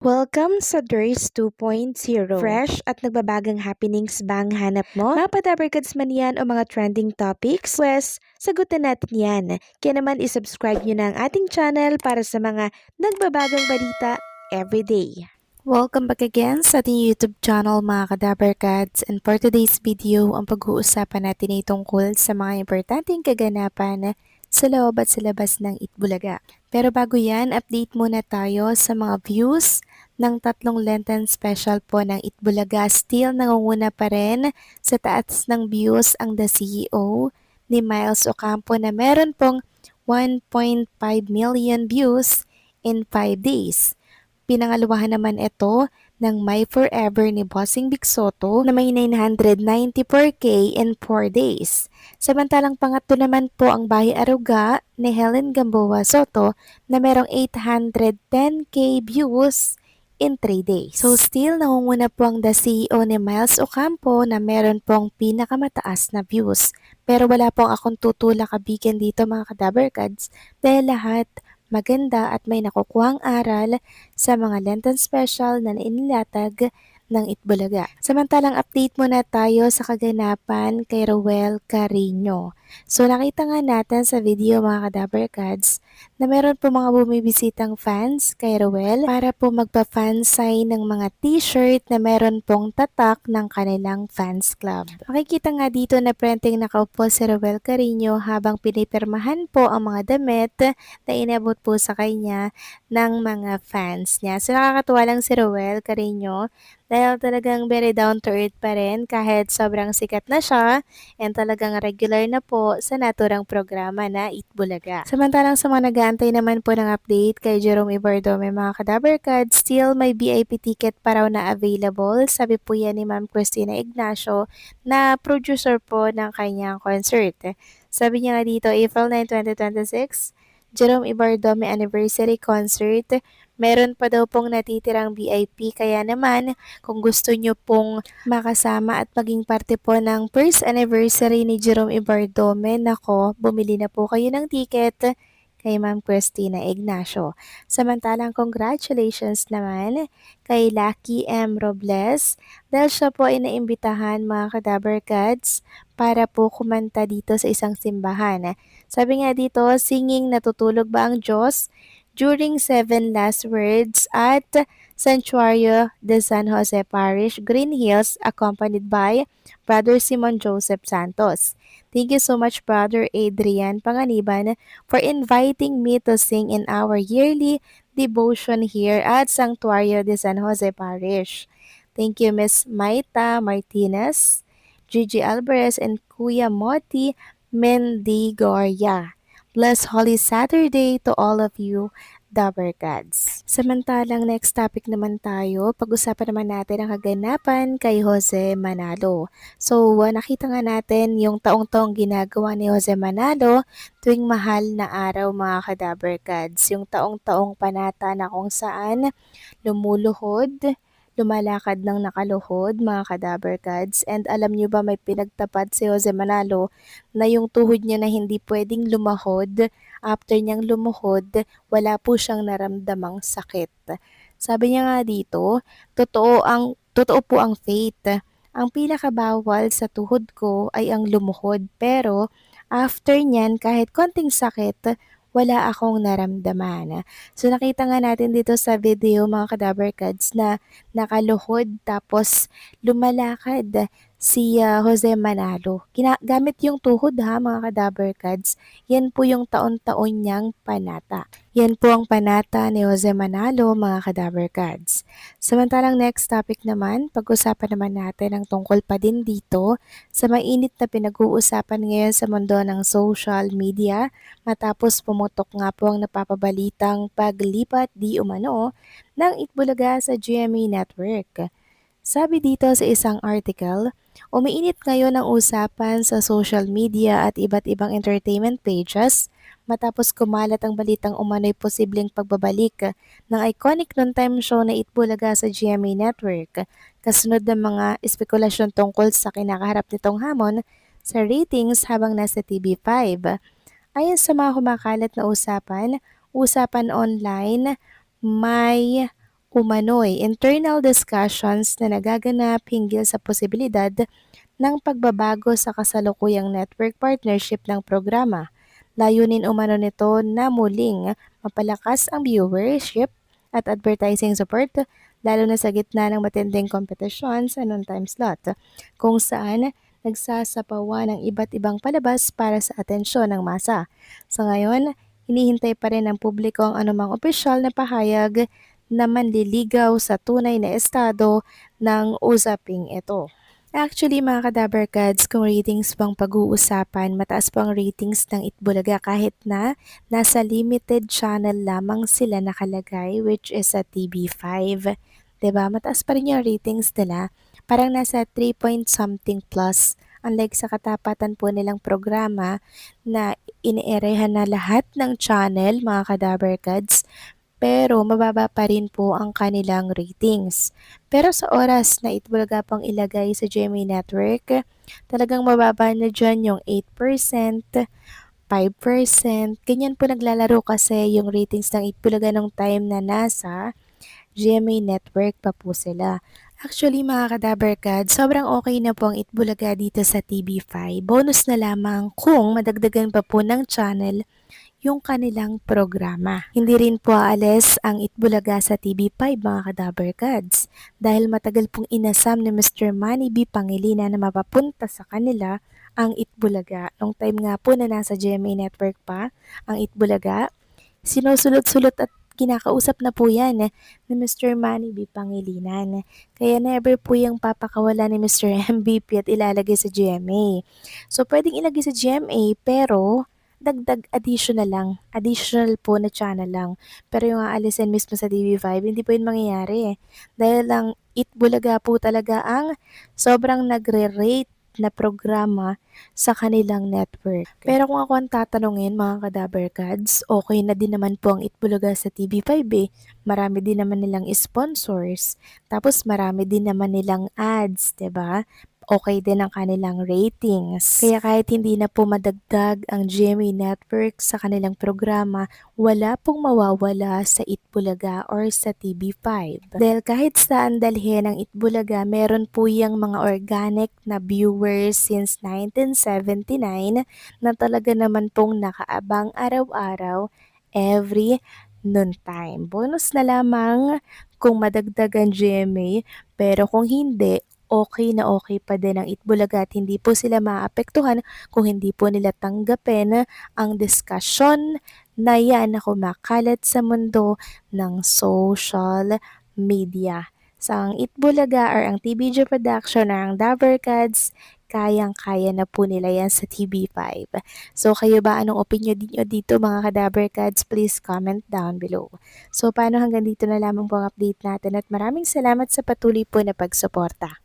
Welcome sa DRS 2.0. Fresh at nagbabagang happenings ba ang hanap mo? Mga padabarkads man yan o mga trending topics? Pwes, sagutin natin yan. Kaya naman isubscribe nyo na ang ating channel para sa mga nagbabagang balita everyday. Welcome back again sa ating YouTube channel mga kadabarkads, and for today's video, ang pag-uusapan natin ay tungkol sa mga importanteng kaganapan sa loob at sa labas ng Itbulaga. Pero bago yan, update muna tayo sa mga views ng tatlong Lenten special po ng Itbulaga. Still nangunguna pa rin sa taas ng views ang The CEO ni Miles Ocampo na meron pong 1.5 million views in 5 days. Pinangalawahan naman ito ng My Forever ni Bossing Big Soto na may 994K in 4 days. Samantalang pangatlo naman po ang Bahay Aruga ni Helen Gamboa Soto na merong 810K views in 3 days. So still nangunguna po ang The CEO ni Miles Ocampo na meron pong pinakamataas na views. Pero wala pong akong tutulak kabigan dito mga kadabarkads dahil lahat maganda at may nakukuhang aral sa mga Lenten special na inilatag ng Itbulaga. Samantalang update muna tayo sa kaganapan kay Roel Carino. So nakita nga natin sa video mga kadabarkads na meron po mga bumibisitang fans kay Roel para po magpa-fan sign ng mga t-shirt na meron pong tatak ng kanilang fans club. Makikita nga dito na printing nakaupo si Roel Carino habang pinipirmahan po ang mga damit na inabot po sa kanya ng mga fans niya. So nakakatuwa lang si Roel Carino dahil talagang very down to earth pa rin kahit sobrang sikat na siya and talagang regular na po sa naturang programa na Itbulaga. Samantalang sa mga nag-aantay naman po ng update kay Jerome Ibardome mga kadabarkad, still may VIP ticket pa raw na available. Sabi po yan ni Ma'am Christina Ignacio na producer po ng kanyang concert. Sabi niya nga dito, April 9, 2026, Jerome Ibardome Anniversary Concert. Meron pa daw pong natitirang VIP, kaya naman kung gusto nyo pong makasama at maging parte po ng first anniversary ni Jerome Ibardome, nako, bumili na po kayo ng ticket kay Ma'am Christina Ignacio. Samantalang congratulations naman kay Lucky M. Robles dahil siya po ay naimbitahan mga kadabarkads para po kumanta dito sa isang simbahan. Sabi nga dito, singing Natutulog ba ang Diyos during 7 last words at Santuario de San Jose Parish, Green Hills, accompanied by Brother Simon Joseph Santos. Thank you so much, Brother Adrian Panganiban, for inviting me to sing in our yearly devotion here at Santuario de San Jose Parish. Thank you, Miss Maita Martinez, Gigi Alvarez, and Kuya Moti Mendigoria. Bless Holy Saturday to all of you, Dabarkads. Samantalang next topic naman tayo, pag-usapan naman natin ang kaganapan kay Jose Manalo. So nakita nga natin yung taong-taong ginagawa ni Jose Manalo tuwing mahal na araw mga kadabarkads. Yung taong-taong panata na kung saan lumuluhod, lumalakad ng nakaluhod mga kadabarkads, and alam nyo ba may pinagtapat si Jose Manalo na yung tuhod niya na hindi pwedeng lumahod, after niyang lumuhod, wala po siyang naramdamang sakit. Sabi niya nga dito, totoo po ang faith. Ang pinakabawal sa tuhod ko ay ang lumuhod, pero after niyan kahit konting sakit, wala akong naramdaman. So nakita nga natin dito sa video mga kadabarkads na nakaluhod tapos lumalakad si Jose Manalo. Gamit yung tuhod ha mga kadabarkads. Yan po yung taon-taon niyang panata. Yan po ang panata ni Jose Manalo mga kadabarkads. Samantalang next topic naman, pag-usapan naman natin ang tungkol pa din dito sa mainit na pinag-uusapan ngayon sa mundo ng social media matapos pumutok nga po ang napapabalitang paglipat di umano ng Itbulaga sa GMA Network. Sabi dito sa isang article, umiinit ngayon ang usapan sa social media at iba't ibang entertainment pages matapos kumalat ang balitang umano'y posibleng pagbabalik ng iconic noontime show na Itbulaga sa GMA Network, kasunod ng mga espekulasyon tungkol sa kinakaharap nitong hamon sa ratings habang nasa TV5. Ayon sa mga kumakalat na usapan online, may umano'y internal discussions na nagaganap hinggil sa posibilidad ng pagbabago sa kasalukuyang network partnership ng programa. Layunin umano nito na muling mapalakas ang viewership at advertising support lalo na sa gitna ng matinding kompetisyon sa noon time slot kung saan nagsasapawa ng iba't ibang palabas para sa atensyon ng masa. Sa ngayon, hinihintay pa rin ng publiko ang anumang opisyal na pahayag na manliligaw sa tunay na estado ng usaping ito. Actually, mga kadabarkads, kung ratings pang pag-uusapan, mataas pang ratings ng Itbulaga kahit na nasa limited channel lamang sila nakalagay, which is sa TV5. 'Di ba? Mataas pa rin yung ratings nila. Parang nasa 3 point something plus. Unlike sa katapatan po nilang programa na iniirehan na lahat ng channel, mga kadabarkads, pero mababa pa rin po ang kanilang ratings. Pero sa oras na Itbulaga pang ilagay sa GMA Network, talagang mababa na dyan yung 8%, 5%, ganyan po naglalaro kasi yung ratings ng Itbulaga nung time na nasa GMA Network pa po sila. Actually mga kadabarkad, sobrang okay na po ang Itbulaga dito sa TV5. Bonus na lamang kung madagdagan pa po ng channel yung kanilang programa. Hindi rin po aalis ang Itbulaga sa TV5 mga kadabarkads dahil matagal pong inasam ni Mr. Manny B. Pangilinan na mapapunta sa kanila ang Itbulaga. Nung time nga po na nasa GMA Network pa ang Itbulaga, sinusulot-sulot at kinakausap na po yan ni Mr. Manny B. Pangilinan. Kaya never po yung papakawala ni Mr. MVP at ilalagay sa GMA. So pwedeng ilagay sa GMA pero dagdag additional po na channel lang. Pero yung aalisin mismo sa TV5, hindi po yun mangyayari. Dahil lang Itbulaga po talaga ang sobrang nagre-rate na programa sa kanilang network. Pero kung ako ang tatanungin mga kadabarkads, okay na din naman po ang Itbulaga sa TV5 eh. Marami din naman nilang sponsors. Tapos marami din naman nilang ads, 'di ba? Okay din ang kanilang ratings. Kaya kahit hindi na po madagdag ang GMA Network sa kanilang programa, wala pong mawawala sa Itbulaga or sa TV5. Dahil kahit saan dalhin ang Itbulaga, meron po yung mga organic na viewers since 1979 na talaga naman pong nakaabang araw-araw every noon time. Bonus na lamang kung madagdagan GMA, pero kung hindi, okay pa din ang Itbulaga at hindi po sila maapektuhan kung hindi po nila tanggapin ang diskusyon na yan na kumakalat sa mundo ng social media. Sa ang Itbulaga or ang TBJ Production or ang Dabarkads, kayang-kaya na po nila yan sa TV5. So kayo ba, anong opinion niyo dito mga Kadabarkads? Please comment down below. So paano hanggang dito na lamang po ang update natin at maraming salamat sa patuloy po na pagsuporta.